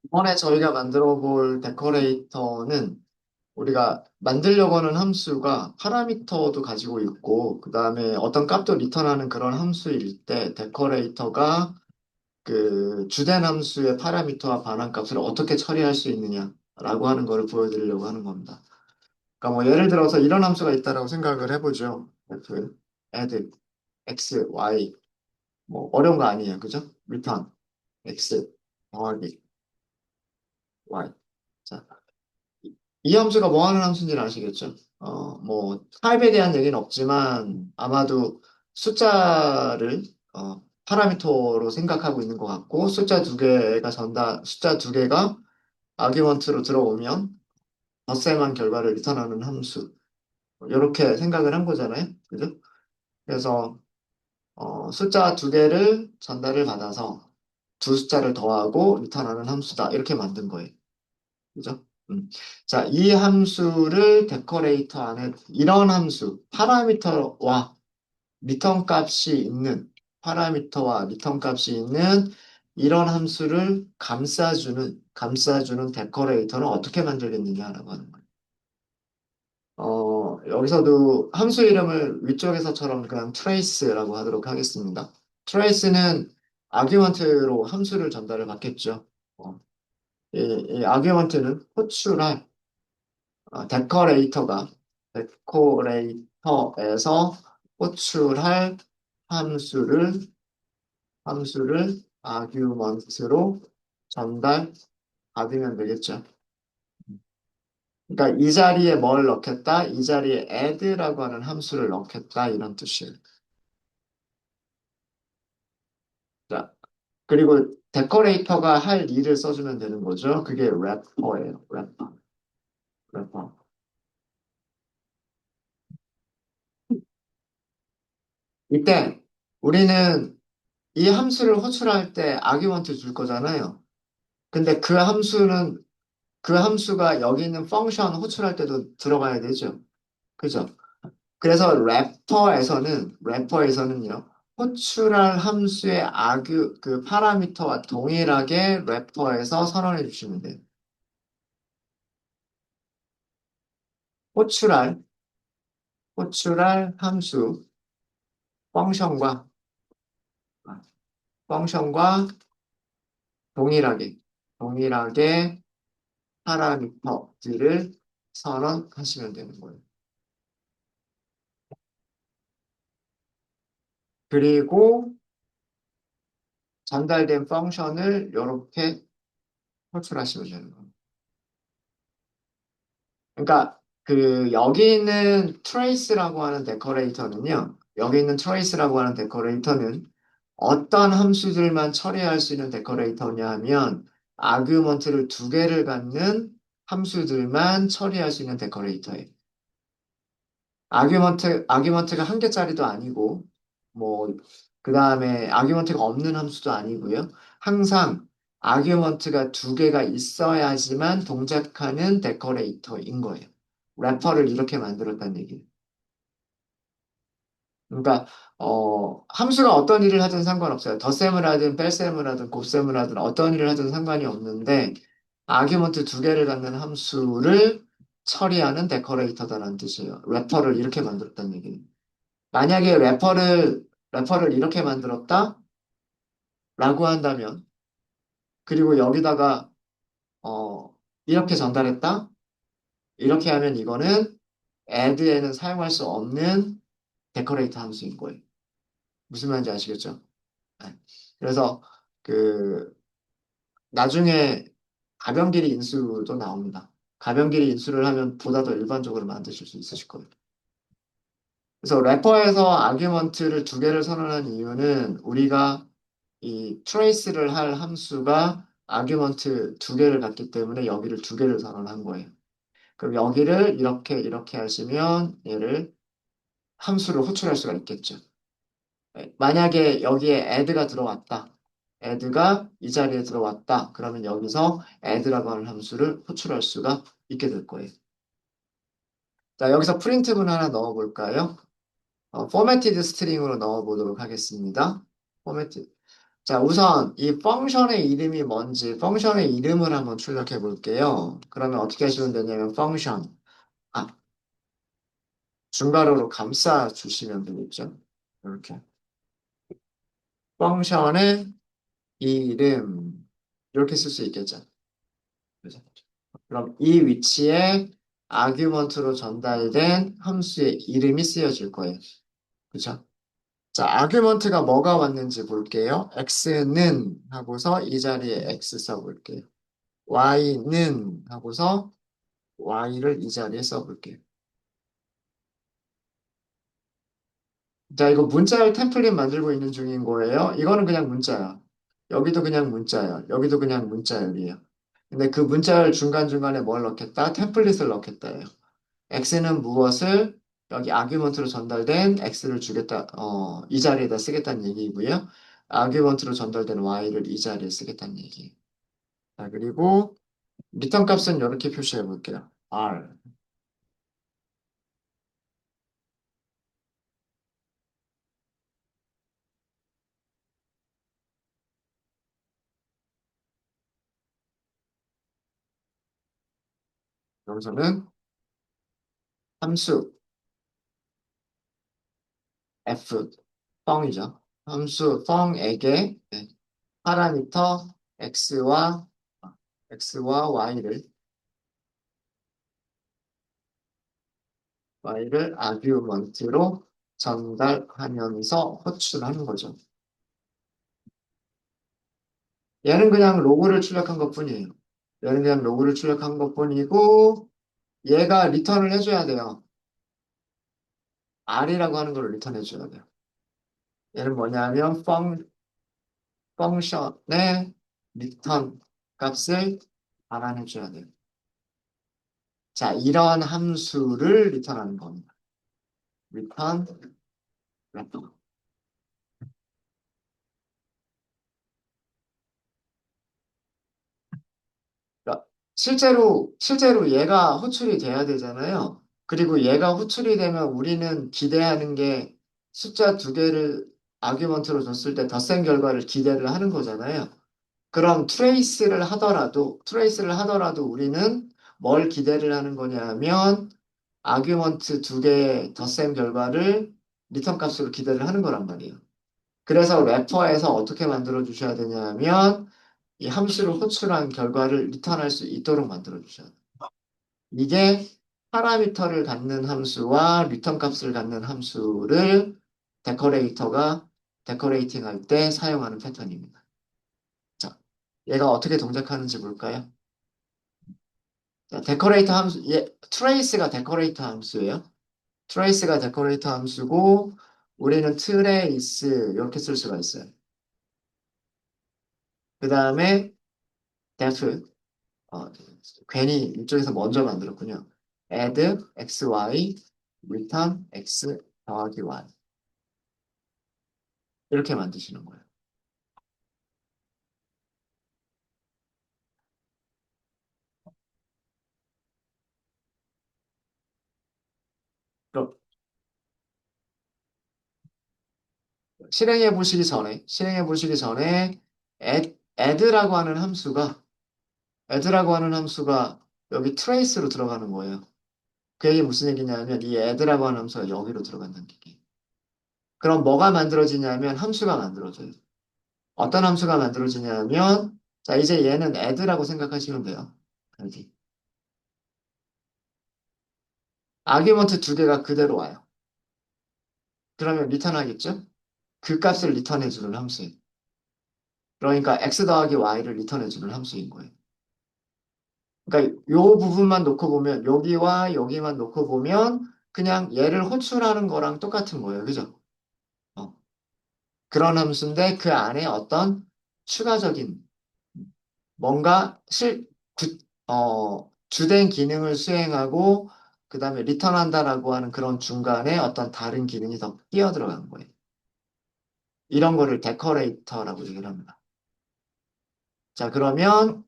이번에 저희가 만들어 볼 데코레이터는 우리가 만들려고 하는 함수가 파라미터도 가지고 있고, 그 다음에 어떤 값도 리턴하는 그런 함수일 때 데코레이터가 그 주된 함수의 파라미터와 반환값을 어떻게 처리할 수 있느냐라고 하는 거를 보여드리려고 하는 겁니다. 그러니까 뭐 예를 들어서 이런 함수가 있다라고 생각을 해보죠. f, add, x, y. 뭐 어려운 거 아니에요. 그죠? return, x, 더하기, y. 자, 이 함수가 뭐 하는 함수인지는 아시겠죠? 뭐, 타입에 대한 얘기는 없지만, 아마도 숫자를, 파라미터로 생각하고 있는 것 같고, 숫자 두 개가 아규먼트로 들어오면, 덧셈한 결과를 리턴하는 함수. 이렇게 생각을 한 거잖아요. 그죠? 그래서, 숫자 두 개를 전달을 받아서 두 숫자를 더하고 리턴하는 함수다. 이렇게 만든 거예요. 그죠? 자, 이 함수를 데코레이터 안에 이런 함수, 리턴 값이 있는, 파라미터와 리턴 값이 있는 이런 함수를 감싸주는 데코레이터는 어떻게 만들겠느냐라고 하는 거예요. 여기서도 함수 이름을 위쪽에서처럼 그냥 trace라고 하도록 하겠습니다. trace는 아규먼트로 함수를 전달을 받겠죠. 어, 이 아규먼트는 호출할 데커레이터가 데코레이터에서 호출할 함수를 아규먼트로 전달 받으면 되겠죠. 그러니까 이 자리에 뭘 넣겠다? 이 자리에 add라고 하는 함수를 넣겠다 이런 뜻이에요. 자, 그리고 데코레이터가 할 일을 써주면 되는 거죠. 그게 래퍼예요. 래퍼. 이때 우리는 이 함수를 호출할 때 아규먼트 줄 거잖아요. 근데 그 함수가 여기 있는 펑션 호출할 때도 들어가야 되죠. 그죠? 그래서 래퍼에서는요, 호출할 함수의 그 파라미터와 동일하게 래퍼에서 선언해 주시면 돼요. 호출할, 호출할 함수, 펑션과, 펑션과 동일하게 파라미터들을 선언하시면 되는 거예요. 그리고 전달된 펑션을 이렇게 호출하시면 되는 거예요. 그러니까 여기 있는 트레이스라고 하는 데코레이터는요. 여기 있는 트레이스라고 하는 데코레이터는 어떤 함수들만 처리할 수 있는 데코레이터냐 하면 아규먼트를 두 개를 갖는 함수들만 처리할 수 있는 데코레이터예요. 아규먼트가 한 개짜리도 아니고 뭐 그 다음에 아규먼트가 없는 함수도 아니고요. 항상 아규먼트가 두 개가 있어야지만 동작하는 데코레이터인 거예요. 래퍼를 이렇게 만들었다는 얘기예요. 그러니까 함수가 어떤 일을 하든 상관없어요. 덧셈을 하든 뺄셈을 하든 곱셈을 하든 어떤 일을 하든 상관이 없는데 아규먼트 두 개를 갖는 함수를 처리하는 데코레이터다라는 뜻이에요. 래퍼를 이렇게 만들었다는 얘기예요. 만약에 래퍼를 이렇게 만들었다라고 한다면 그리고 여기다가 이렇게 전달했다 이렇게 하면 이거는 add에는 사용할 수 없는 데코레이터 함수인 거예요. 무슨 말인지 아시겠죠? 네. 그래서 그 나중에 가변 길이 인수도 나옵니다. 가변 길이 인수를 하면 보다 더 일반적으로 만드실 수 있으실 거예요. 그래서 래퍼에서 아규먼트를 두 개를 선언한 이유는 우리가 이 트레이스를 할 함수가 아규먼트 두 개를 갖기 때문에 여기를 두 개를 선언한 거예요. 그럼 여기를 이렇게 하시면 얘를 함수를 호출할 수가 있겠죠. 네, 만약에 여기에 add가 들어왔다. add가 이 자리에 들어왔다. 그러면 여기서 add라고 하는 함수를 호출할 수가 있게 될 거예요. 자, 여기서 프린트문 하나 넣어 볼까요? 포매티드 스트링으로 넣어 보도록 하겠습니다. 포매티드. 자, 우선 이 펑션의 이름이 뭔지 펑션의 이름을 한번 출력해 볼게요. 그러면 어떻게 하시면 되냐면 펑션, 아, 중괄호로 감싸 주시면 되겠죠. 이렇게. 펑션의 이름, 이렇게 쓸 수 있겠죠. 그죠? 그럼 이 위치에 아규먼트로 전달된 함수의 이름이 쓰여질 거예요. 그죠? 자, 아규먼트가 뭐가 왔는지 볼게요. x는 하고서 이 자리에 x 써볼게요. y는 하고서 y를 이 자리에 써볼게요. 자, 이거 문자열 템플릿 만들고 있는 중인 거예요. 이거는 그냥 문자야. 여기도 그냥 문자야. 여기도 그냥 문자열이에요. 근데 그 문자열 중간중간에 뭘 넣겠다? 템플릿을 넣겠다예요. x는 무엇을 여기 아규먼트로 전달된 x를 주겠다. 이 자리에다 쓰겠다는 얘기고요. 아규먼트로 전달된 y를 이 자리에 쓰겠다는 얘기예요. 자, 그리고 리턴 값은 이렇게 표시해 볼게요. r. 여기서는 함수 f 펑이죠. 함수 펑에게 파라미터 x와 y를 아규먼트로 전달하면서 호출하는 거죠. 얘는 그냥 로그를 출력한 것뿐이에요. 얘는 그냥 로그를 출력한 것뿐이고 얘가 리턴을 해줘야 돼요. r이라고 하는 걸 리턴해줘야 돼요. 얘는 뭐냐면 펑션의 리턴 값을 알아내줘야 돼요. 자, 이런 함수를 리턴하는 겁니다. 리턴 래퍼. 그러니까 실제로 얘가 호출이 돼야 되잖아요. 그리고 얘가 호출이 되면 우리는 기대하는 게 숫자 두 개를 아규먼트로 줬을 때 덧셈 결과를 기대를 하는 거잖아요. 그럼 트레이스를 하더라도 우리는 뭘 기대를 하는 거냐면 아규먼트 두 개의 덧셈 결과를 리턴 값으로 기대를 하는 거란 말이에요. 그래서 래퍼에서 어떻게 만들어 주셔야 되냐면 이 함수를 호출한 결과를 리턴할 수 있도록 만들어 주셔야 돼요. 이게 파라미터를 갖는 함수와 리턴 값을 갖는 함수를 데코레이터가 데코레이팅 할 때 사용하는 패턴입니다. 자, 얘가 어떻게 동작하는지 볼까요? 자, 데코레이터 함수, 트레이스가 데코레이터 함수예요. 트레이스가 데코레이터 함수고 우리는 트레이스 이렇게 쓸 수가 있어요. 그 다음에 def 어, 괜히 이쪽에서 먼저 만들었군요. add xy return x 더하기 y 이렇게 만드시는 거예요. 그럼 실행해 보시기 전에 add라고 하는 함수가 여기 trace로 들어가는 거예요. 그 얘기 무슨 얘기냐면 이 add라고 하는 함수가 여기로 들어간다는 얘기. 그럼 뭐가 만들어지냐면 함수가 만들어져요. 어떤 함수가 만들어지냐면 자 이제 얘는 add라고 생각하시면 돼요. 여기 아규먼트 두 개가 그대로 와요. 그러면 리턴하겠죠? 그 값을 리턴해주는 함수예요. 그러니까 x 더하기 y를 리턴해주는 함수인 거예요. 그러니까 요 부분만 놓고 보면 여기와 여기만 놓고 보면 그냥 얘를 호출하는 거랑 똑같은 거예요. 그죠? 어, 그런 함수인데 그 안에 어떤 추가적인 뭔가 주된 기능을 수행하고 그 다음에 리턴한다라고 하는 그런 중간에 어떤 다른 기능이 더 끼어 들어간 거예요. 이런 거를 데코레이터라고 얘기를 합니다. 자, 그러면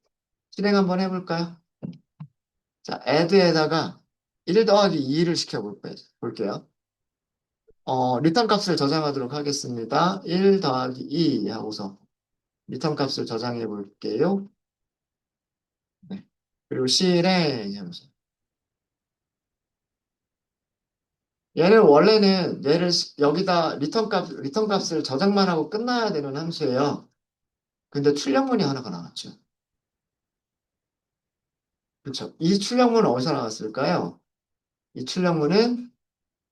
실행 한번 해볼까요? 자, add에다가 1 더하기 2를 시켜볼게요. 리턴 값을 저장하도록 하겠습니다. 1 더하기 2 하고서 리턴 값을 저장해 볼게요. 네. 그리고 실행 하면서. 얘는 원래는 여기다 리턴 값을 저장만 하고 끝나야 되는 함수예요. 근데 출력문이 하나가 나왔죠. 그렇죠. 이 출력문은 어디서 나왔을까요? 이 출력문은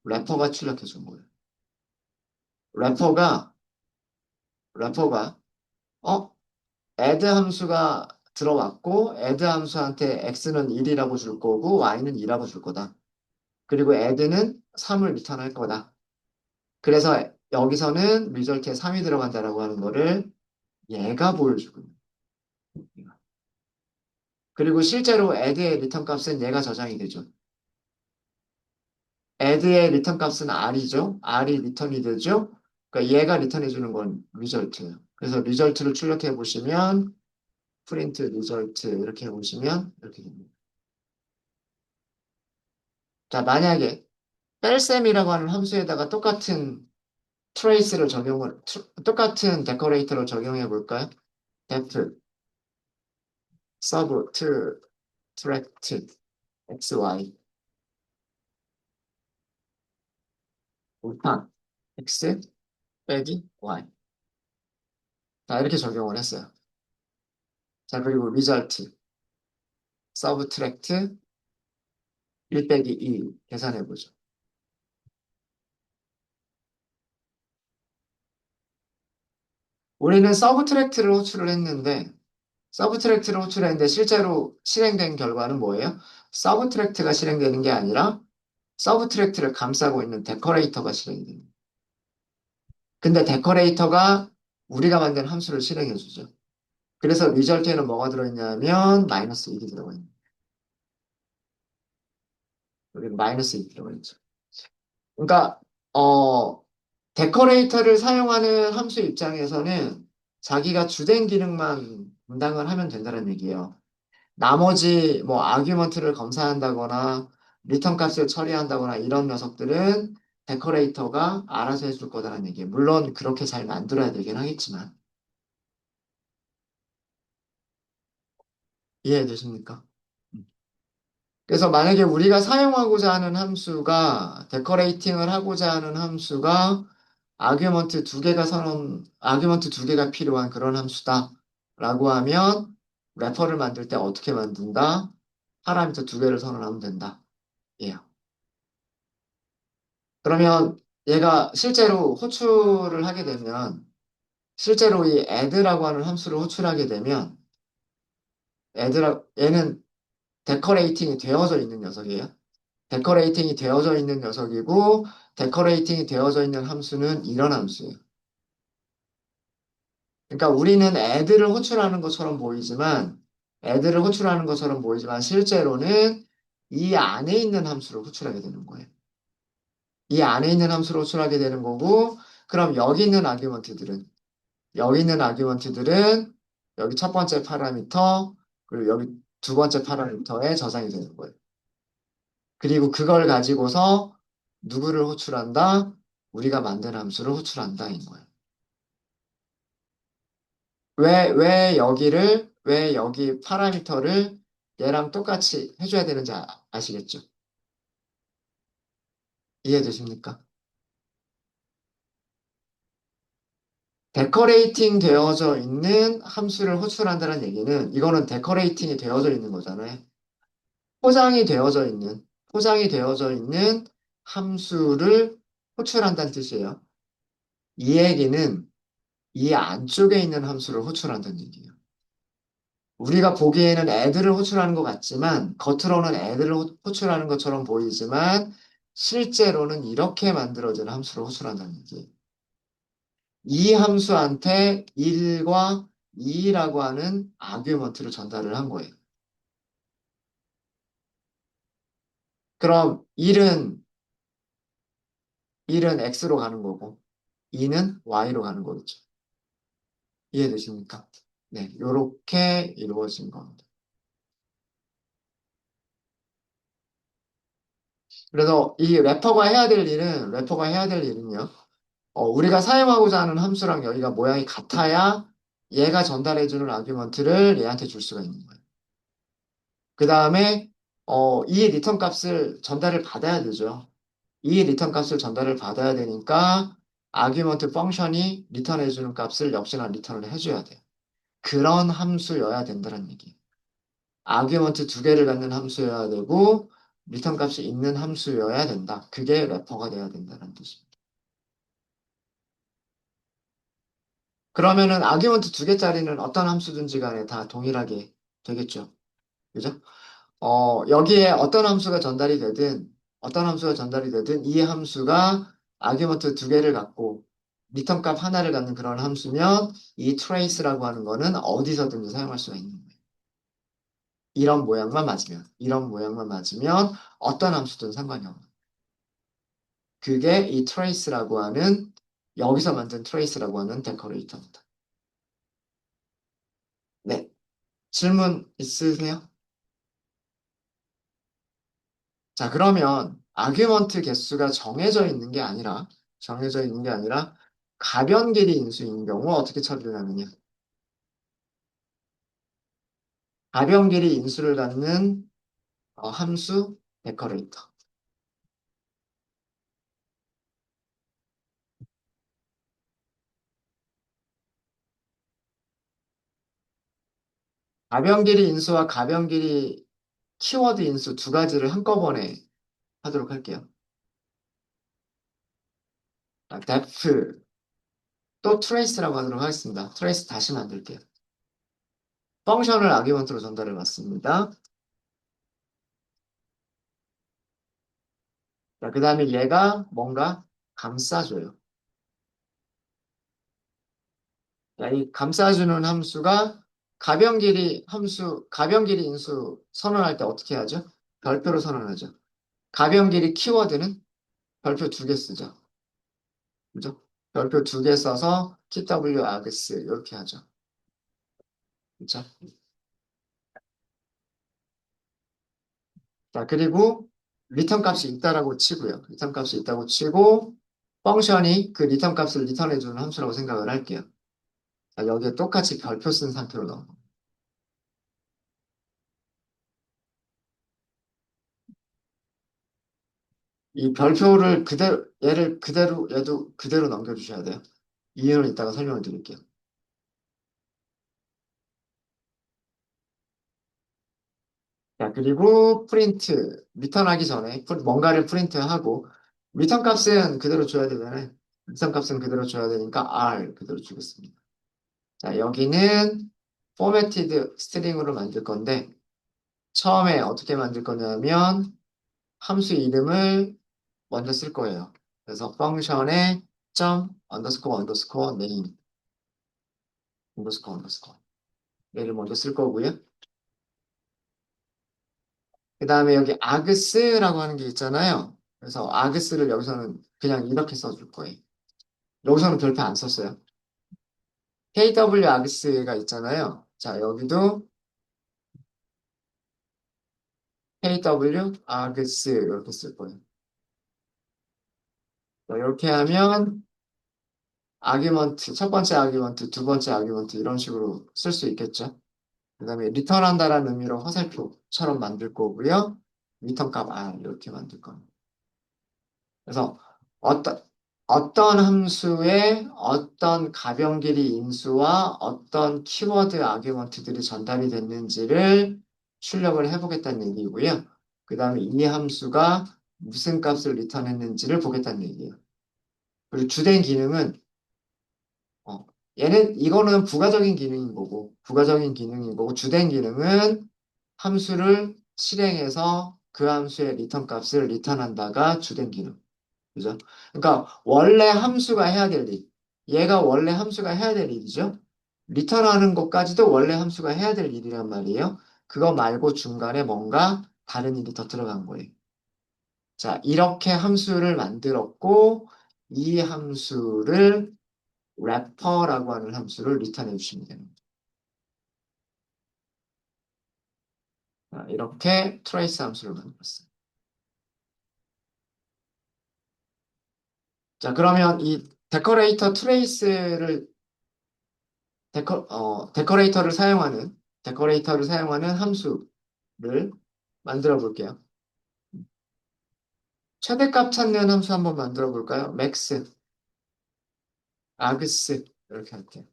래퍼가 출력해 준 거예요. 래퍼가, 래퍼가, 어? add 함수가 들어왔고, add 함수한테 x는 1이라고 줄 거고, y는 2라고 줄 거다. 그리고 add는 3을 리턴할 거다. 그래서 여기서는 리절트에 3이 들어간다라고 하는 거를 얘가 보여주고 있는 거예요. 그리고 실제로 add의 리턴 값은 얘가 저장이 되죠. add의 리턴 값은 r이죠. r이 리턴이 되죠. 그러니까 얘가 리턴해 주는 건 리절트예요. 그래서 리절트를 출력해 보시면 프린트 리절트 이렇게 해 보시면 이렇게 됩니다. 자, 만약에 뺄셈이라고 하는 함수에다가 똑같은 데코레이터를 적용해 볼까요? def sub tract xy 곱한 x 빼기 y. 자, 이렇게 적용을 했어요. 자, 그리고 result subtract 1 빼기 2 계산해 보죠. 우리는 서브트랙트를 호출했는데 실제로 실행된 결과는 뭐예요? 서브트랙트가 실행되는 게 아니라 서브트랙트를 감싸고 있는 데코레이터가 실행됩니다. 근데 데코레이터가 우리가 만든 함수를 실행해주죠. 그래서 리절트에는 뭐가 들어있냐면 마이너스 1이 들어가 있는 거예요. 여기 마이너스 1이 들어가 있죠. 그러니까 데코레이터를 사용하는 함수 입장에서는 자기가 주된 기능만 분담을 하면 된다는 얘기예요. 나머지 뭐 아규먼트를 검사한다거나 리턴 값을 처리한다거나 이런 녀석들은 데코레이터가 알아서 해줄 거다라는 얘기예요. 물론 그렇게 잘 만들어야 되긴 하겠지만 이해되십니까? 음. 그래서 만약에 우리가 사용하고자 하는 함수가 데코레이팅을 하고자 하는 함수가 아규먼트 두 개가 필요한 그런 함수다라고 하면 래퍼를 만들 때 어떻게 만든다? 파라미터 두 개를 선언하면 된다. 예. 그러면 얘가 실제로 호출을 하게 되면 실제로 이 add라고 하는 함수를 호출하게 되면 얘는 데커레이팅이 되어져 있는 녀석이에요. 데커레이팅이 되어져 있는 녀석이고 데커레이팅이 되어져 있는 함수는 이런 함수예요. 그러니까 우리는 애들을 호출하는 것처럼 보이지만 실제로는 이 안에 있는 함수를 호출하게 되는 거예요. 이 안에 있는 함수를 호출하게 되는 거고 그럼 여기 있는 아규먼트들은 여기 첫 번째 파라미터 그리고 여기 두 번째 파라미터에 저장이 되는 거예요. 그리고 그걸 가지고서 누구를 호출한다? 우리가 만든 함수를 호출한다인 거예요. 왜 여기 파라미터를 얘랑 똑같이 해줘야 되는지 아시겠죠? 이해되십니까? 데커레이팅 되어져 있는 함수를 호출한다는 얘기는 이거는 데커레이팅이 되어져 있는 거잖아요. 포장이 되어져 있는 함수를 호출한다는 뜻이에요. 이 얘기는 이 안쪽에 있는 함수를 호출한다는 얘기예요. 우리가 보기에는 애들을 호출하는 것 같지만, 겉으로는 애들을 호출하는 것처럼 보이지만, 실제로는 이렇게 만들어진 함수를 호출한다는 얘기예요. 이 함수한테 1과 2라고 하는 아규먼트를 전달을 한 거예요. 그럼 1은 x로 가는 거고, 2는 y로 가는 거겠죠. 이해되십니까? 네, 요렇게 이루어진 겁니다. 그래서 이 래퍼가 해야 될 일은요, 우리가 사용하고자 하는 함수랑 여기가 모양이 같아야 얘가 전달해주는 아규먼트를 얘한테 줄 수가 있는 거예요. 그 다음에 이 리턴 값을 전달을 받아야 되죠. 이 리턴 값을 전달을 받아야 되니까 아규먼트 펑션이 리턴해주는 값을 역시나 리턴을 해줘야 돼요. 그런 함수여야 된다는 얘기예요. 아규먼트 두 개를 갖는 함수여야 되고 리턴 값이 있는 함수여야 된다. 그게 래퍼가 돼야 된다는 뜻입니다. 그러면은 아규먼트 두 개짜리는 어떤 함수든지 간에 다 동일하게 되겠죠. 그죠? 여기에 어떤 함수가 전달이 되든 이 함수가 아규먼트 두 개를 갖고 리턴 값 하나를 갖는 그런 함수면 이 trace라고 하는 거는 어디서든지 사용할 수가 있는 거예요. 이런 모양만 맞으면 어떤 함수든 상관이 없는 거예요. 그게 이 trace라고 하는, 여기서 만든 trace라고 하는 데코레이터입니다. 네. 질문 있으세요? 자, 그러면 아규먼트 개수가 정해져 있는 게 아니라 가변길이 인수인 경우 어떻게 처리를 하느냐? 가변길이 인수를 갖는 함수 데커레이터. 가변길이 인수와 가변길이 키워드 인수 두 가지를 한꺼번에 하도록 할게요. depth 또 trace라고 하도록 하겠습니다. trace 다시 만들게요. 펑션을 아규먼트로 전달해 봤습니다. 자, 그 다음에 얘가 뭔가 감싸줘요. 자, 이 감싸주는 함수가 가변 길이 인수 선언할 때 어떻게 하죠? 별표로 선언하죠. 가변 길이 키워드는 별표 두 개 쓰죠. 그죠? 별표 두 개 써서 TW args 이렇게 하죠. 그죠? 자, 그리고 리턴 값이 있다라고 치고요. 리턴 값이 있다고 치고 펑션이 그 리턴 값을 리턴해주는 함수라고 생각을 할게요. 자, 여기에 똑같이 별표 쓴 상태로 넣어. 이 별표를 얘도 그대로 넘겨주셔야 돼요. 이유는 이따가 설명을 드릴게요. 자, 그리고 리턴하기 전에 뭔가를 프린트하고, 리턴 값은 그대로 줘야 되니까 R 그대로 주겠습니다. 자, 여기는 포매티드 스트링으로 만들 건데, 처음에 어떻게 만들 거냐면, 함수 이름을 먼저 쓸 거예요. 그래서 펑션에 점, 언더스코어, 언더스코어, 네임, 언더스코어, 언더스코어. 얘를 먼저 쓸 거고요. 그 다음에 여기 아그스라고 하는 게 있잖아요. 그래서 아그스를 여기서는 그냥 이렇게 써줄 거예요. 여기서는 별표 안 썼어요. KW 아그스가 있잖아요. 자, 여기도 KW 아그스 이렇게 쓸 거예요. 자, 이렇게 하면 첫 번째 아규먼트, 두 번째 아규먼트 이런 식으로 쓸 수 있겠죠. 그 다음에 리턴한다라는 의미로 화살표처럼 만들 거고요. 리턴 값 R 이렇게 만들 겁니다. 그래서 어떤, 어떤 함수에 어떤 가변길이 인수와 어떤 키워드 아규먼트들이 전달이 됐는지를 출력을 해보겠다는 얘기고요. 그 다음에 이 함수가 무슨 값을 리턴했는지를 보겠다는 얘기예요. 그리고 주된 기능은 어, 이거는 부가적인 기능인 거고 주된 기능은 함수를 실행해서 그 함수의 리턴 값을 리턴한다가 주된 기능. 그죠? 그러니까 원래 함수가 해야 될 일. 얘가 원래 함수가 해야 될 일이죠. 리턴하는 것까지도 원래 함수가 해야 될 일이란 말이에요. 그거 말고 중간에 뭔가 다른 일이 더 들어간 거예요. 자, 이렇게 함수를 만들었고 이 함수를 래퍼라고 하는 함수를 리턴해 주시면 됩니다. 자, 이렇게 트레이스 함수를 만들었어요. 자, 그러면 이 데코레이터를 사용하는 함수를 만들어 볼게요. 최대값 찾는 함수 한번 만들어 볼까요? 맥스, 아그스, 이렇게 할게요.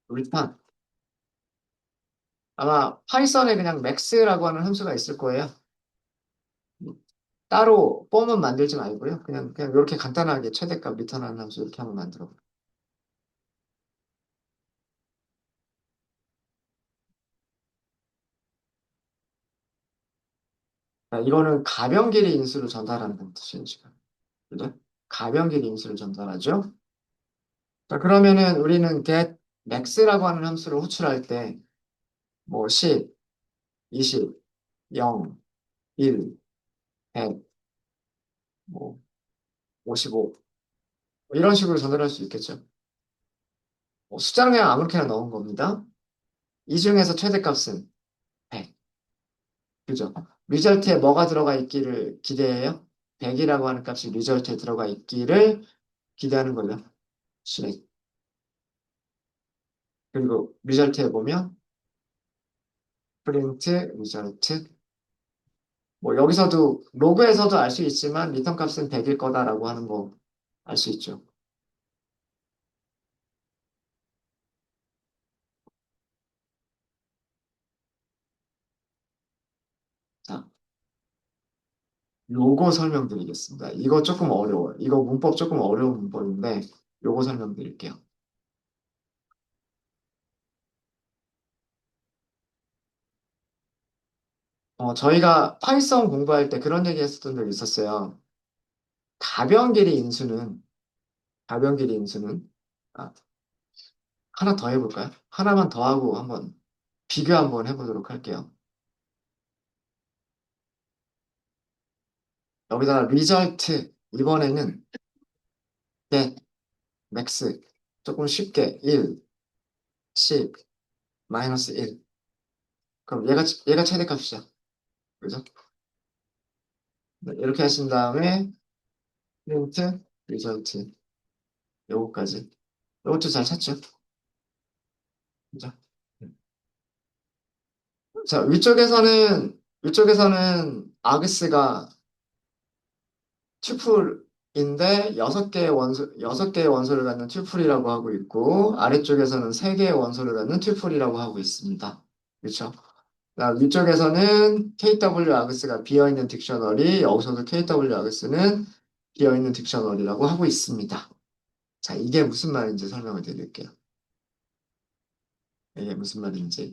리턴. 아마 파이썬에 그냥 맥스라고 하는 함수가 있을 거예요. 따로 폼은 만들지 말고요. 그냥 이렇게 간단하게 최대값 리턴하는 함수 이렇게 한번 만들어 볼게요. 이거는 가변 길이 인수를 전달하는 뜻이니까. 그죠? 가변 길이 인수를 전달하죠. 자, 그러면은 우리는 get max라고 하는 함수를 호출할 때, 뭐 10, 20, 0, 1, 100, 뭐 55, 뭐 이런 식으로 전달할 수 있겠죠. 숫자는 그냥 아무렇게나 넣은 겁니다. 이 중에서 최대값은 100. 그죠? 리절트에 뭐가 들어가 있기를 기대해요? 100이라고 하는 값이 리절트에 들어가 있기를 기대하는 거죠. 실행. 그리고 리절트에 보면 프린트 리절트 뭐 여기서도 로그에서도 알 수 있지만 리턴 값은 100일 거다라고 하는 거 알 수 있죠. 자, 요거 설명드리겠습니다. 이거 조금 어려워요. 이거 문법 조금 어려운 문법인데 요거 설명드릴게요. 저희가 파이썬 공부할 때 그런 얘기 했었던 적이 있었어요. 가변 길이 인수는 가변 길이 인수는 아, 하나 더 해볼까요? 하나만 더 하고 한번 비교 한번 해보도록 할게요. 여기다가 리절트 이번에는 get, max 조금 쉽게 1, 10, 마이너스 1. 그럼 얘가 최대값이죠. 그죠? 네, 이렇게 하신 다음에 프린트 리절트 요거까지. 요것도 잘 찾죠? 그죠? 자, 위쪽에서는 아그스가 튜플인데 여섯 개의 원소를 갖는 튜플이라고 하고 있고, 아래쪽에서는 세 개의 원소를 갖는 튜플이라고 하고 있습니다. 그렇죠? 위쪽에서는 KW 아그스가 비어있는 딕셔너리, 여기서도 KW 아그스는 비어있는 딕셔너리라고 하고 있습니다. 자, 이게 무슨 말인지 설명을 드릴게요. 이게 무슨 말인지.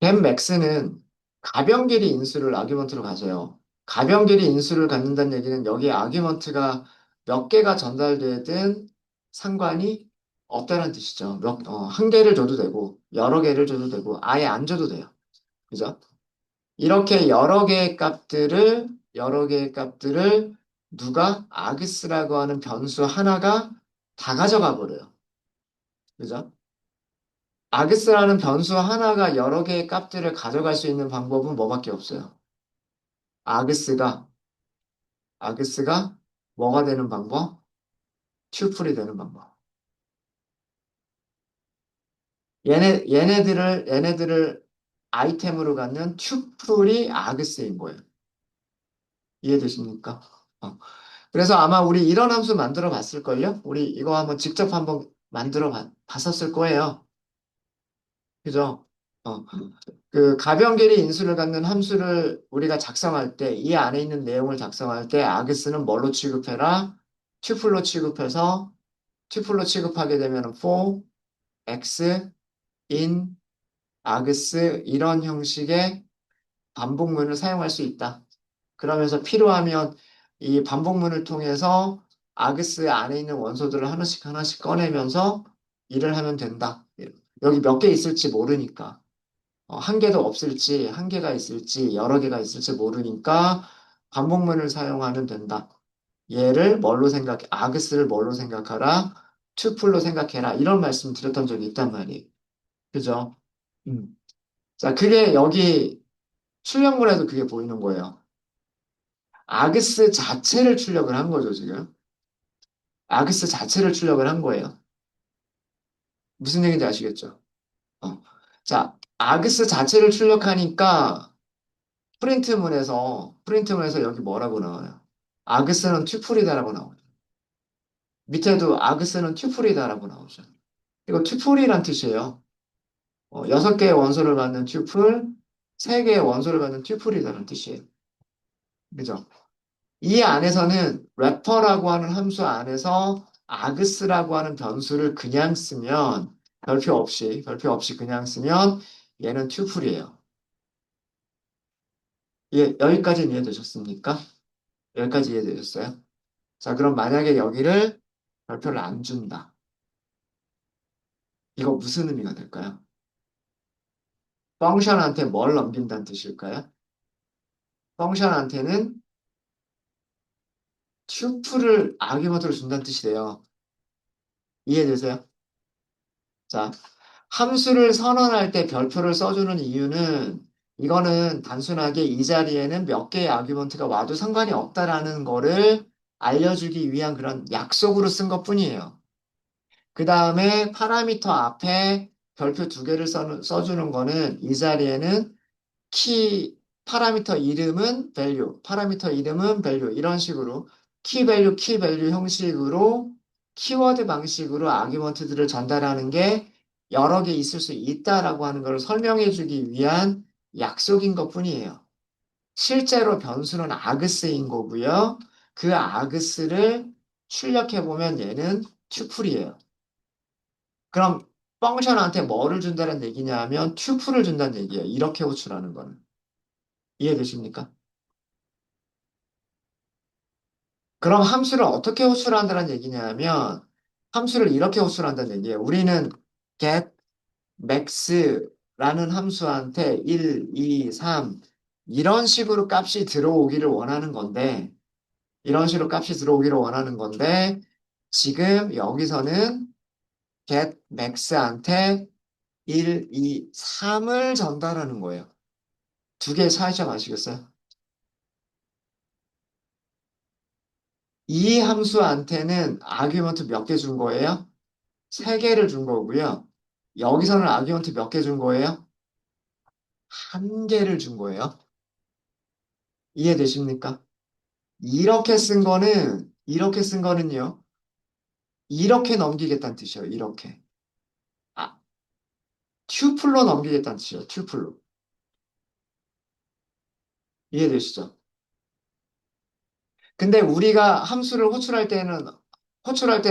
겐맥스는 가변길이 인수를 아규먼트로 가져요. 가변길이 인수를 갖는다는 얘기는 여기에 아규먼트가 몇 개가 전달되든 상관이 없다는 뜻이죠. 한 개를 줘도 되고, 여러 개를 줘도 되고, 아예 안 줘도 돼요. 그죠? 이렇게 여러 개의 값들을 누가 아그스라고 하는 변수 하나가 다 가져가 버려요. 그죠? 아그스라는 변수 하나가 여러 개의 값들을 가져갈 수 있는 방법은 뭐밖에 없어요. 아그스가, 아그스가 뭐가 되는 방법? 튜플이 되는 방법. 얘네들을 아이템으로 갖는 튜플이 아그스인 거예요. 이해되십니까? 어. 그래서 아마 우리 이런 함수 만들어 봤을걸요? 우리 이거 한번 직접 한번 봤었을 거예요. 그죠? 어. 그 가변길이 인수를 갖는 함수를 우리가 작성할 때, 이 안에 있는 내용을 작성할 때, 아그스는 뭘로 취급해라? 튜플로 취급해서, 튜플로 취급하게 되면 for, x, in, 아그스, 이런 형식의 반복문을 사용할 수 있다. 그러면서 필요하면 이 반복문을 통해서 아그스 안에 있는 원소들을 하나씩 하나씩 꺼내면서 일을 하면 된다. 여기 몇 개 있을지 모르니까. 한 개도 없을지, 한 개가 있을지, 여러 개가 있을지 모르니까 반복문을 사용하면 된다. 얘를 뭘로 생각해? 아그스를 뭘로 생각하라? 튜플로 생각해라. 이런 말씀 드렸던 적이 있단 말이에요. 그죠? 음. 자, 그게 여기 출력물에도 그게 보이는 거예요. 아그스 자체를 출력을 한 거죠, 지금. 아그스 자체를 출력을 한 거예요. 무슨 얘기인지 아시겠죠? 어. 자, 아그스 자체를 출력하니까 프린트문에서 여기 뭐라고 나와요? 아그스는 튜플이다라고 나오죠. 밑에도 아그스는 튜플이다라고 나오죠. 이거 튜플이란 뜻이에요. 6개의 원소를 갖는 튜플, 3개의 원소를 갖는 튜플이라는 뜻이에요. 그죠? 이 안에서는 래퍼라고 하는 함수 안에서 아그스라고 하는 변수를 그냥 쓰면 별표 없이 그냥 쓰면 얘는 튜플이에요. 예, 여기까지 이해되셨습니까? 여기까지 이해되셨어요? 자, 그럼 만약에 여기를 별표를 안 준다. 이거 무슨 의미가 될까요? 펑션한테 뭘 넘긴다는 뜻일까요? 펑션한테는 튜플을 아규먼트로 준다는 뜻이래요. 이해되세요? 자, 함수를 선언할 때 별표를 써주는 이유는 이거는 단순하게 이 자리에는 몇 개의 아규먼트가 와도 상관이 없다라는 거를 알려주기 위한 그런 약속으로 쓴 것뿐이에요. 그 다음에 파라미터 앞에 별표 2개를 써주는 거는 이 자리에는 키 파라미터 이름은 value, 파라미터 이름은 value 이런 식으로 키 밸류 형식으로 키워드 방식으로 아규먼트들을 전달하는 게 여러 개 있을 수 있다라고 하는 걸 설명해 주기 위한 약속인 것뿐이에요. 실제로 변수는 아그스인 거고요. 그 아그스를 출력해 보면 얘는 튜플이에요. 그럼 펑션한테 뭐를 준다는 얘기냐 하면 튜플을 준다는 얘기예요. 이렇게 호출하는 거는. 이해되십니까? 그럼 함수를 어떻게 호출한다는 얘기냐면 함수를 이렇게 호출한다는 얘기예요. 우리는 get max라는 함수한테 1, 2, 3 이런 식으로 값이 들어오기를 원하는 건데 이런 식으로 값이 들어오기를 원하는 건데 지금 여기서는 get max한테 1, 2, 3을 전달하는 거예요. 두 개의 차이점 아시겠어요? 이 함수한테는 아규먼트 몇 개 준 거예요? 3개를 준 거고요. 여기서는 아규먼트 몇 개 준 거예요? 1개를 준 거예요. 이해되십니까? 이렇게 쓴 거는요. 이렇게 넘기겠다는 뜻이에요. 이렇게. 아, 튜플로 넘기겠다는 뜻이에요. 튜플로. 이해되시죠? 근데 우리가 함수를 호출할 때는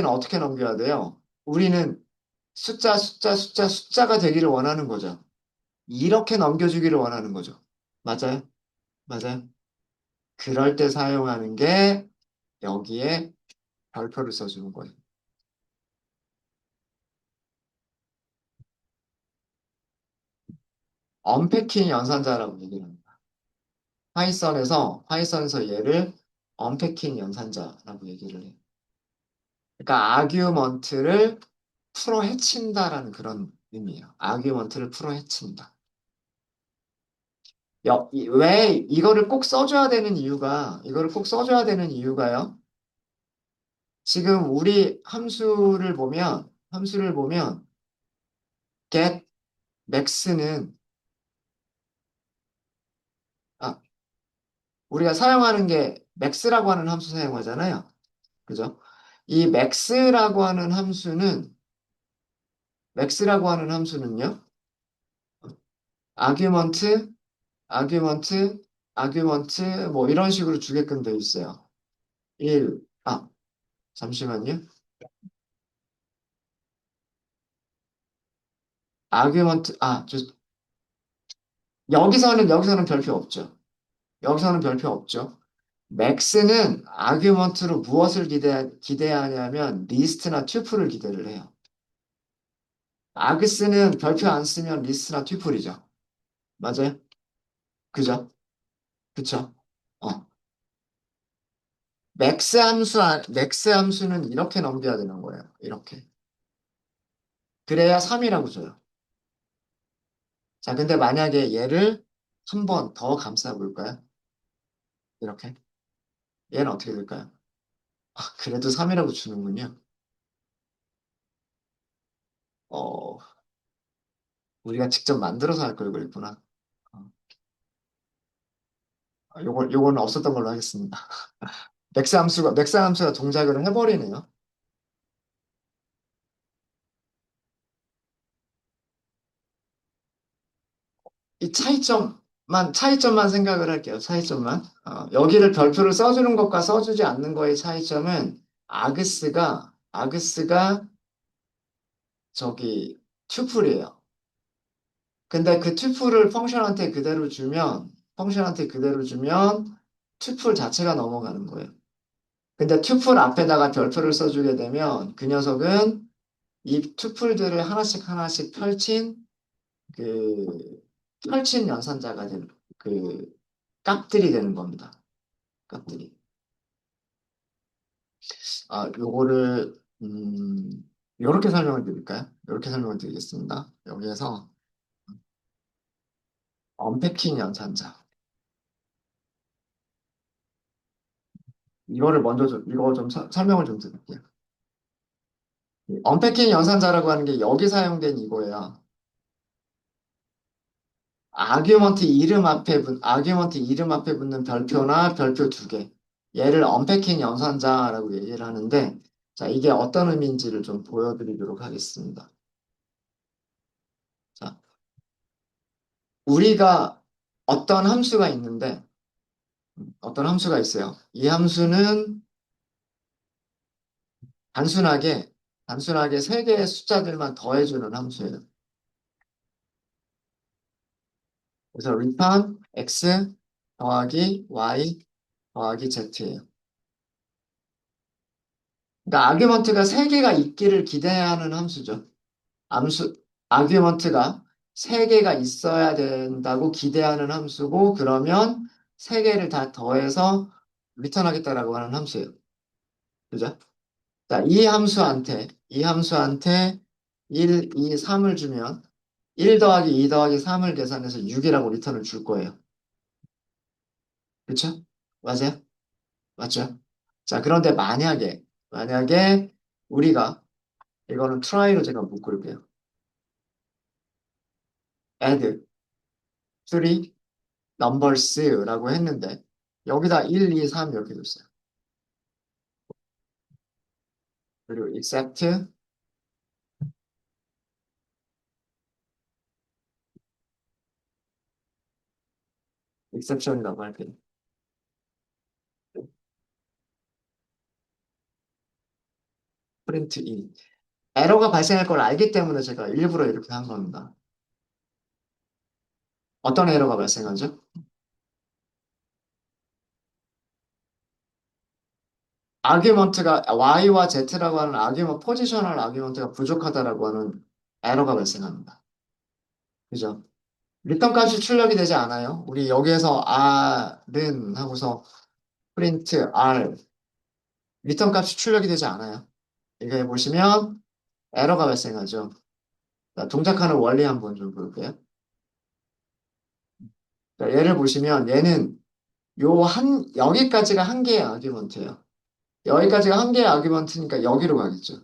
어떻게 넘겨야 돼요? 우리는 숫자가 되기를 원하는 거죠. 이렇게 넘겨주기를 원하는 거죠. 맞아요? 맞아요? 그럴 때 사용하는 게 여기에 별표를 써주는 거예요. 언패킹 연산자라고 얘기를 합니다. 파이썬에서 얘를 언패킹 연산자라고 얘기를 해요. 그러니까 아규먼트를 풀어 헤친다라는 그런 의미예요. 아규먼트를 풀어 헤친다. 왜 이거를 꼭 써줘야 되는 이유가요. 지금 우리 함수를 보면 get max는 아, 우리가 사용하는 게 max라고 하는 함수 사용하잖아요. 그죠? 이 max라고 하는 함수는요. 아규먼트, 아규먼트, 아규먼트 뭐 이런 식으로 주게끔 돼 있어요. 1, 잠시만요. 아규먼트, 여기서는 별표 없죠. 여기서는 별표 없죠. 맥스는 아규먼트로 무엇을 기대하냐면 리스트나 튜플을 기대를 해요. 아그스는 별표 안 쓰면 리스트나 튜플이죠. 맞아요? 그죠? 그쵸? 어. 맥스 함수는 이렇게 넘겨야 되는 거예요. 이렇게. 그래야 3이라고 줘요. 자, 근데 만약에 얘를 한 번 더 감싸 볼까요? 이렇게. 얘는 어떻게 될까요? 그래도 3이라고 주는군요. 어, 우리가 직접 만들어서 할 걸 그랬구나. 어, 요거는 없었던 걸로 하겠습니다. 맥스 함수가 동작을 해버리네요. 이 차이점만 생각을 할게요. 차이점만. 여기를 별표를 써주는 것과 써주지 않는 거의 차이점은 아그스가 저기 튜플이에요. 근데 그 튜플을 펑션한테 그대로 주면 튜플 자체가 넘어가는 거예요. 근데 튜플 앞에다가 별표를 써주게 되면 그 녀석은 이 튜플들을 하나씩 하나씩 그, 펼친 연산자가 되는, 그, 깍들이 되는 겁니다. 깍들이. 요렇게 설명을 드릴까요? 요렇게 설명을 드리겠습니다. 여기에서 언패킹 연산자. 이거 좀 설명을 좀 드릴게요. 언패킹 연산자라고 하는 게 여기 사용된 이거예요. 아규먼트 이름 앞에 붙는 별표나 별표 두 개. 얘를 언패킹 연산자라고 얘기를 하는데, 자, 이게 어떤 의미인지를 좀 보여드리도록 하겠습니다. 자, 우리가 어떤 함수가 있어요. 이 함수는 단순하게, 단순하게 세 개의 숫자들만 더해주는 함수예요. 그래서 return x 더하기 y 더하기 z예요. 그러니까 아규먼트가 세 개가 있기를 기대하는 함수죠. 암수, 아규먼트가 세 개가 있어야 된다고 기대하는 함수고, 그러면 세 개를 다 더해서 리턴하겠다라고 하는 함수예요. 그죠? 자, 이 함수한테 1, 2, 3을 주면 1 더하기 2 더하기 3을 계산해서 6이라고 리턴을 줄 거예요. 그쵸? 맞아요? 맞죠? 자, 그런데 만약에 우리가 이거는 try로 제가 묶을게요. add 3 numbers라고 했는데 여기다 1, 2, 3 이렇게 줬어요. 그리고 exception이라고 할게요. print in. 에러가 발생할 걸 알기 때문에 제가 일부러 이렇게 한 겁니다. 어떤 에러가 발생하죠? 아규먼트가 Y와 Z라고 하는 포지셔널 아규먼트가 부족하다라고 하는 에러가 발생합니다. 그죠? 리턴 값이 출력이 되지 않아요. 우리 여기에서 R은 하고서 프린트 R 리턴 값이 출력이 되지 않아요. 이거 보시면 에러가 발생하죠. 자, 동작하는 원리 한번 좀 볼게요. 자, 얘를 보시면 얘는 여기까지가 한 개의 아규먼트예요. 여기까지가 한 개의 아규먼트니까 여기로 가겠죠.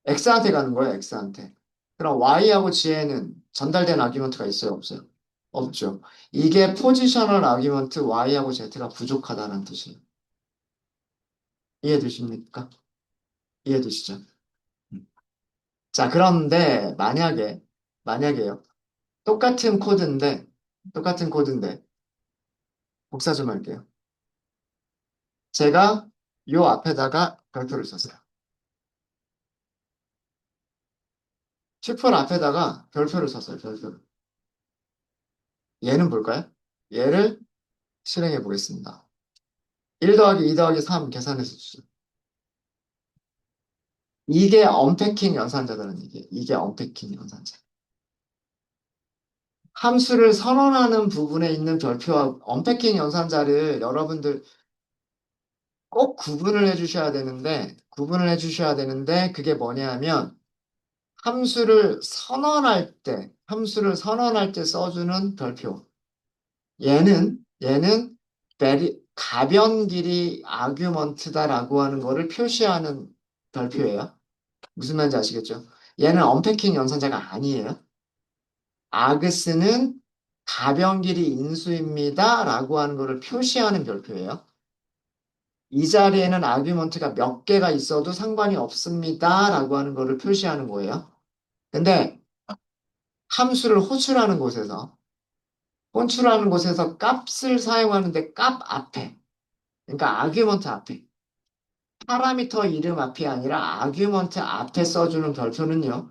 X한테 가는 거예요, X한테. 그럼 Y하고 G에는 전달된 아규먼트가 있어요, 없어요? 없죠. 이게 포지셔널 아규먼트 Y하고 Z가 부족하다는 뜻이에요. 이해되십니까? 이해되시죠? 음. 자, 그런데 만약에요. 똑같은 코드인데, 복사 좀 할게요. 제가 요 앞에다가 별표를 썼어요. 튜플 앞에다가 별표를 썼어요, 별표를. 얘는 볼까요? 얘를 실행해 보겠습니다. 1 더하기 2 더하기 3 계산해서 주죠. 이게 언패킹 연산자라는 얘기예요. 이게 언패킹 연산자. 함수를 선언하는 부분에 있는 별표와 언패킹 연산자를 여러분들 꼭 구분을 해주셔야 되는데, 그게 뭐냐 하면, 함수를 선언할 때 써주는 별표. 얘는 가변 길이 아규먼트다라고 하는 거를 표시하는 별표예요. 무슨 말인지 아시겠죠? 얘는 언패킹 연산자가 아니에요. 아그스는 가변 길이 인수입니다라고 하는 거를 표시하는 별표예요. 이 자리에는 아규먼트가 몇 개가 있어도 상관이 없습니다라고 하는 거를 표시하는 거예요. 근데 함수를 호출하는 곳에서 값을 사용하는데 값 앞에, 그러니까 아규먼트 앞에, 파라미터 이름 앞이 아니라 아규먼트 앞에 써주는 별표는요,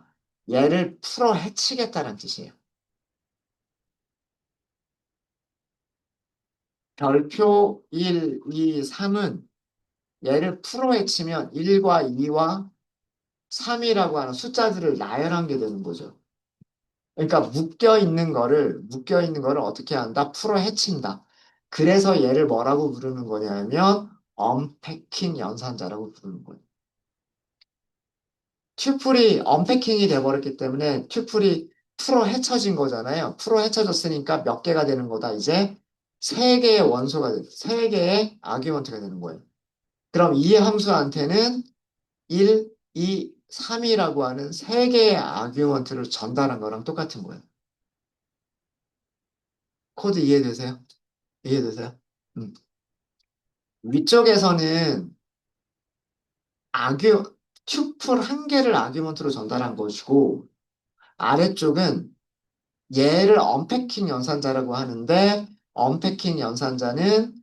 얘를 풀어 헤치겠다는 뜻이에요. 별표 1, 2, 3은 얘를 풀어 헤치면 1과 2와 3이라고 하는 숫자들을 나열한 게 되는 거죠. 그러니까 묶여 있는 거를 어떻게 한다? 풀어 헤친다. 그래서 얘를 뭐라고 부르는 거냐면 언패킹 연산자라고 부르는 거예요. 튜플이 언패킹이 돼버렸기 때문에 튜플이 풀어 헤쳐진 거잖아요. 풀어 헤쳐졌으니까 몇 개가 되는 거다. 이제 세 개의 아규먼트가 되는 거예요. 그럼 이 함수한테는 1, 2, 3이라고 하는 세 개의 아규먼트를 전달한 거랑 똑같은 거예요. 코드 이해되세요? 이해되세요? 음. 위쪽에서는 아규, 튜플 한 개를 아규먼트로 전달한 것이고, 아래쪽은 얘를 언패킹 연산자라고 하는데, 언패킹 연산자는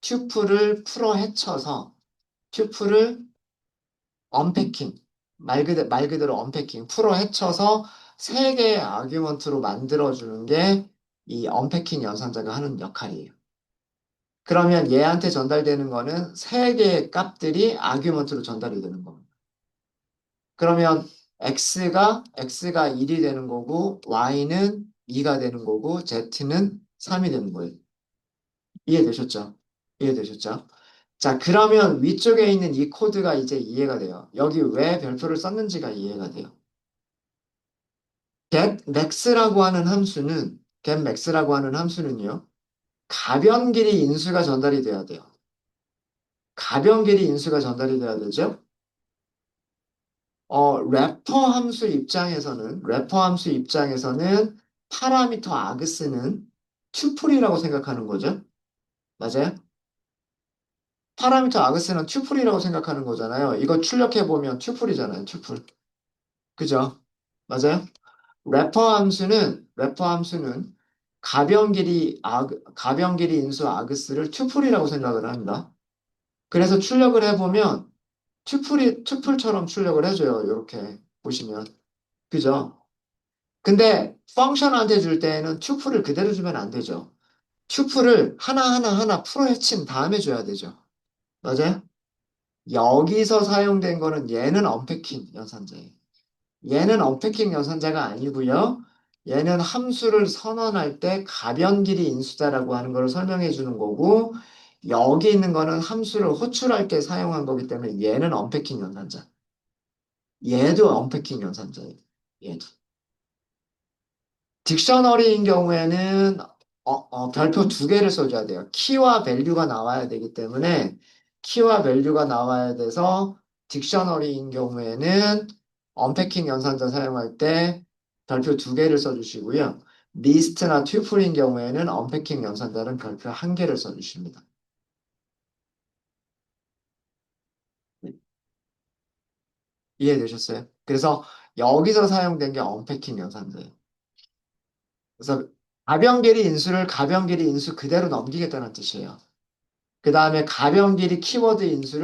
튜플을 풀어 헤쳐서, 튜플을 언패킹, 말 그대로 언패킹, 풀어 헤쳐서 세 개의 아규먼트로 만들어주는 게 이 언패킹 연산자가 하는 역할이에요. 그러면 얘한테 전달되는 거는 세 개의 값들이 아규먼트로 전달이 되는 겁니다. 그러면 x가 1이 되는 거고 y는 2가 되는 거고 z는 3이 되는 거예요. 이해되셨죠? 이해되셨죠? 자, 그러면 위쪽에 있는 이 코드가 이제 이해가 돼요. 여기 왜 별표를 썼는지가 이해가 돼요. getmax라고 하는 함수는요. 가변 길이 인수가 전달이 돼야 돼요. 가변 길이 인수가 전달이 돼야 되죠? 래퍼 함수 입장에서는 파라미터 아그스는 튜플이라고 생각하는 거죠. 맞아요? 파라미터 아그스는 튜플이라고 생각하는 거잖아요. 이거 출력해보면 튜플이잖아요. 튜플. 그죠? 맞아요? 래퍼함수는 가변 길이 인수 아그스를 튜플이라고 생각을 합니다. 그래서 출력을 해보면 튜플처럼 출력을 해줘요. 이렇게 보시면. 그죠? 근데 펑션한테 줄 때에는 튜플을 그대로 주면 안 되죠. 튜플을 하나하나 풀어 헤친 다음에 줘야 되죠. 맞아요? 여기서 사용된 거는 얘는 언패킹 연산자예요. 얘는 언패킹 연산자가 아니고요. 얘는 함수를 선언할 때 가변길이 인수다라고 하는 걸 설명해 주는 거고 여기 있는 거는 함수를 호출할 때 사용한 거기 때문에 얘는 언패킹 연산자. 얘도 언패킹 연산자예요. 얘도. 딕셔너리인 경우에는 별표 두 개를 써줘야 돼요. 키와 밸류가 나와야 되기 때문에 키와 밸류가 나와야 돼서 딕셔너리인 경우에는 언패킹 연산자 사용할 때 별표 두 개를 써주시고요. 리스트나 튜플인 경우에는 언패킹 연산자는 별표 한 개를 써주십니다. 이해되셨어요? 그래서 여기서 사용된 게 언패킹 연산자예요. 그래서 가변 길이 인수 그대로 넘기겠다는 뜻이에요. 그 다음에 가변 길이 키워드 인수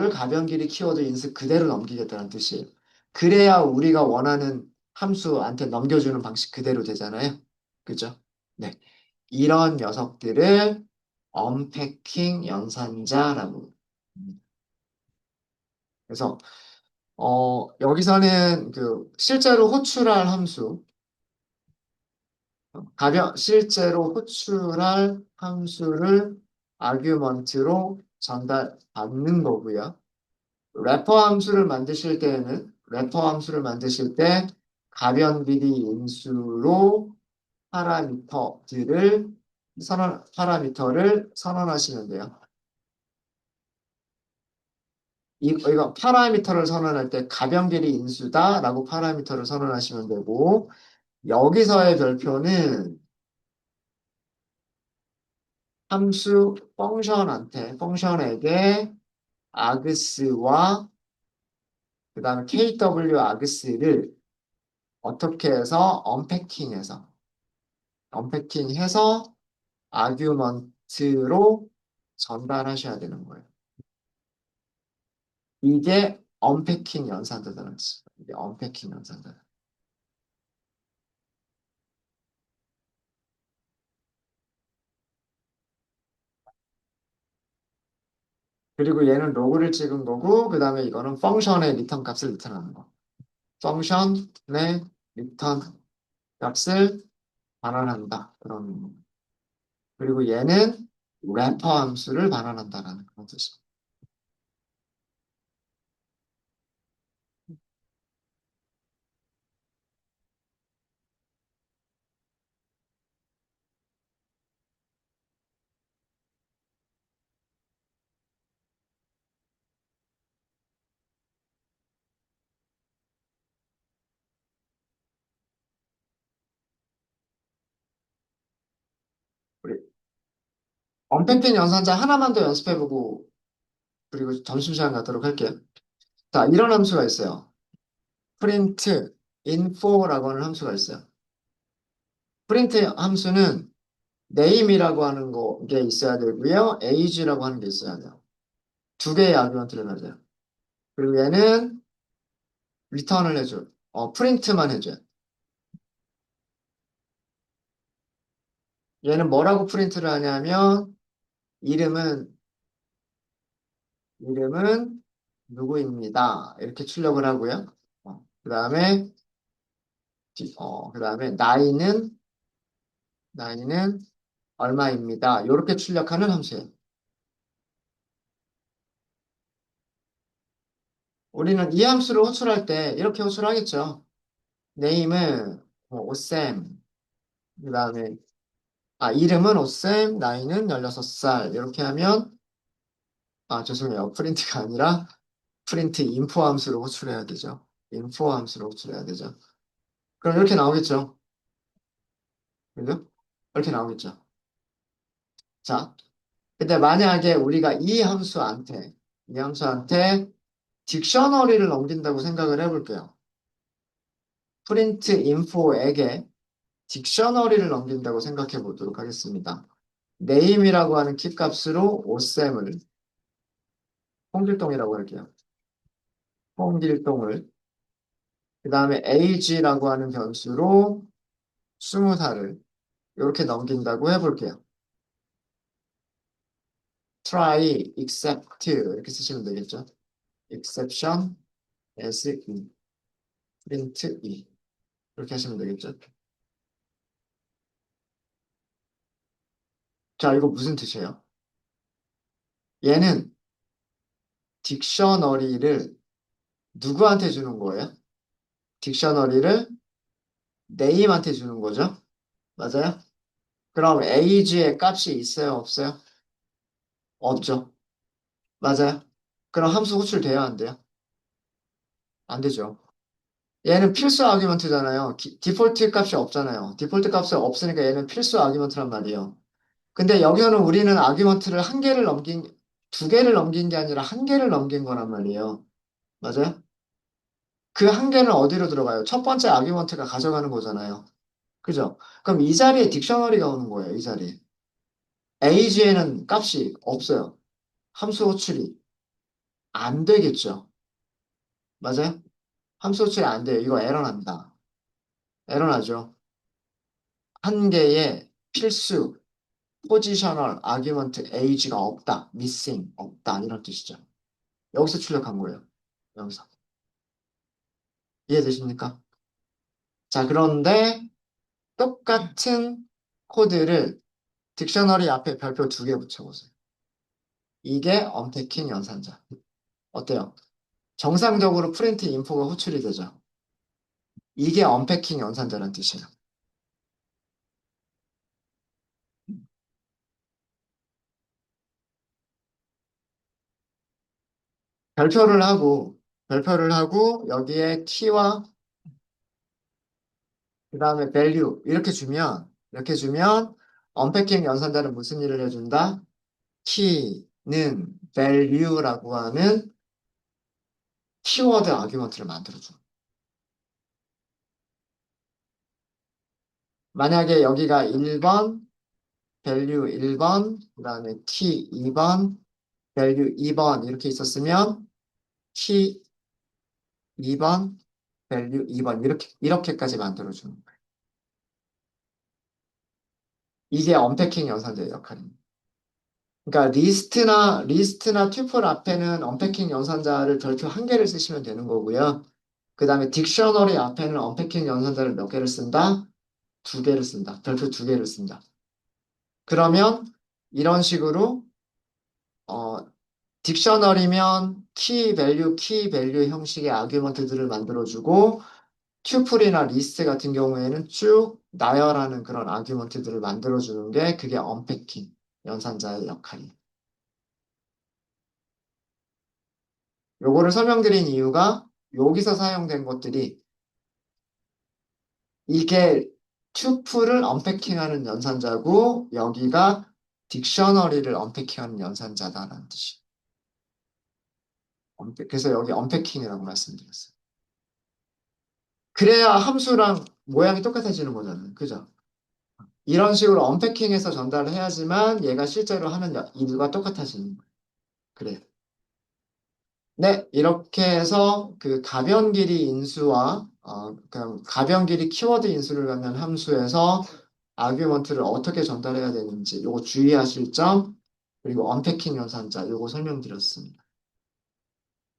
그대로 넘기겠다는 뜻이에요. 그래야 우리가 원하는 함수한테 넘겨주는 방식 그대로 되잖아요. 그죠? 네. 이런 녀석들을 언패킹 연산자라고. 합니다. 그래서, 여기서는 그, 실제로 호출할 함수를 아규먼트로 전달받는 거고요. 래퍼 함수를 만드실 때 가변비리 인수로 파라미터를 선언하시면 돼요. 이거 파라미터를 선언할 때 가변비리 인수다라고 파라미터를 선언하시면 되고, 여기서의 별표는 함수 펑션에게 아그스와 그 다음에 KW 아그스를 어떻게 해서 언패킹해서 아규먼트로 전달하셔야 되는 거예요. 이게 언패킹 연산자라는 뜻이에요. 이게 언패킹 연산자. 그리고 얘는 로그를 찍은 거고, 그 다음에 이거는 펑션의 리턴 값을 리턴하는 거. 펑션의 리턴 값을 반환한다. 그런. 그리고 얘는 래퍼 함수를 반환한다라는 그런 뜻이에요. 우리 언패킹 연산자 하나만 더 연습해보고, 그리고 점심시간 갖도록 할게요. 자, 이런 함수가 있어요. print info라고 하는 함수가 있어요. 프린트 함수는 name이라고 하는 게 있어야 되고요. age라고 하는 게 있어야 돼요. 두 개의 아규먼트를 가져요. 그리고 얘는 리턴을 해줘요. 프린트만 해줘요. 얘는 뭐라고 프린트를 하냐면 이름은 누구입니다. 이렇게 출력을 하고요. 그다음에 나이는 얼마입니다. 이렇게 출력하는 함수예요. 우리는 이 함수를 호출할 때 이렇게 호출하겠죠. name은 오쌤, 그다음에 이름은 오쌤, 나이는 16살. 이렇게 하면 죄송해요. 프린트가 아니라 프린트 인포 함수로 호출해야 되죠. 인포 함수로 호출해야 되죠. 그럼 이렇게 나오겠죠. 그죠? 이렇게 나오겠죠. 자, 근데 만약에 우리가 이 함수한테 딕셔너리를 넘긴다고 생각을 해볼게요. 프린트 인포에게 딕셔너리를 넘긴다고 생각해 보도록 하겠습니다. name이라고 하는 키 값으로 오쌤을 홍길동이라고 할게요. 홍길동을 그 다음에 age라고 하는 변수로 20살을 이렇게 넘긴다고 해볼게요. try, except 이렇게 쓰시면 되겠죠. exception, as e, print e 이렇게 하시면 되겠죠. 자, 이거 무슨 뜻이에요? 얘는 딕셔너리를 누구한테 주는 거예요? 딕셔너리를 name한테 주는 거죠. 맞아요? 그럼 age의 값이 있어요? 없어요? 없죠. 맞아요? 그럼 함수 호출돼야 안 돼요? 안 되죠. 얘는 필수 아규먼트잖아요. 디폴트 값이 없잖아요. 디폴트 값이 없으니까 얘는 필수 아규먼트란 말이에요. 근데 여기서는 우리는 아규먼트를 두 개를 넘긴 게 아니라 한 개를 넘긴 거란 말이에요. 맞아요? 그 한 개는 어디로 들어가요? 첫 번째 아규먼트가 가져가는 거잖아요. 그죠? 그럼 이 자리에 딕셔너리가 오는 거예요. 이 자리에. age에는 값이 없어요. 함수 호출이 안 되겠죠. 맞아요? 함수 호출이 안 돼요. 이거 에러 난다. 에러 나죠. 한 개의 필수 포지셔널 아규먼트 age가 없다. missing 없다. 이런 뜻이죠. 여기서 출력한 거예요. 여기서. 이해되십니까? 자, 그런데 똑같은 코드를 딕셔너리 앞에 별표 두 개 붙여보세요. 이게 언패킹 연산자. 어때요? 정상적으로 프린트 인포가 호출이 되죠. 이게 언패킹 연산자라는 뜻이에요. 별표를 하고, 별표를 하고, 여기에 키와 그 다음에 value, 이렇게 주면, 언패킹 연산자는 무슨 일을 해준다? 키는 value라고 하는 키워드 아규먼트를 만들어줘. 만약에 여기가 1번, value 1번, 그 다음에 키 2번, value 2번 이렇게 있었으면 키 2번, value 2번 이렇게까지 만들어주는 거예요. 이게 언패킹 연산자의 역할입니다. 그러니까 리스트나 튜플 앞에는 언패킹 연산자를 별표 한 개를 쓰시면 되는 거고요. 그 다음에 딕셔너리 앞에는 언패킹 연산자를 몇 개를 쓴다? 두 개를 쓴다. 별표 두 개를 쓴다. 그러면 이런 식으로 어, 딕셔너리면 키 밸류 형식의 아규먼트들을 만들어주고 튜플이나 리스트 같은 경우에는 쭉 나열하는 그런 아규먼트들을 만들어주는 게 그게 언패킹 연산자의 역할이에요. 요거를 설명드린 이유가 여기서 사용된 것들이 이게 튜플을 언패킹하는 연산자고 여기가 딕셔너리를 언패킹하는 연산자다라는 뜻이에요. 그래서 여기 언패킹이라고 말씀드렸어요. 그래야 함수랑 모양이 똑같아지는 거잖아요. 그죠? 이런 식으로 언패킹해서 전달을 해야지만 얘가 실제로 하는 일과 똑같아지는 거예요. 그래요. 네, 이렇게 해서 그 가변 길이 인수와 그냥 가변 길이 키워드 인수를 갖는 함수에서 아규먼트를 어떻게 전달해야 되는지 요거 주의하실 점 그리고 언패킹 연산자 요거 설명드렸습니다.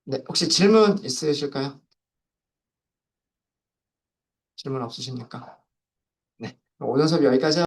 네, 혹시 질문 있으실까요? 질문 없으십니까? 네, 오늘 수업 여기까지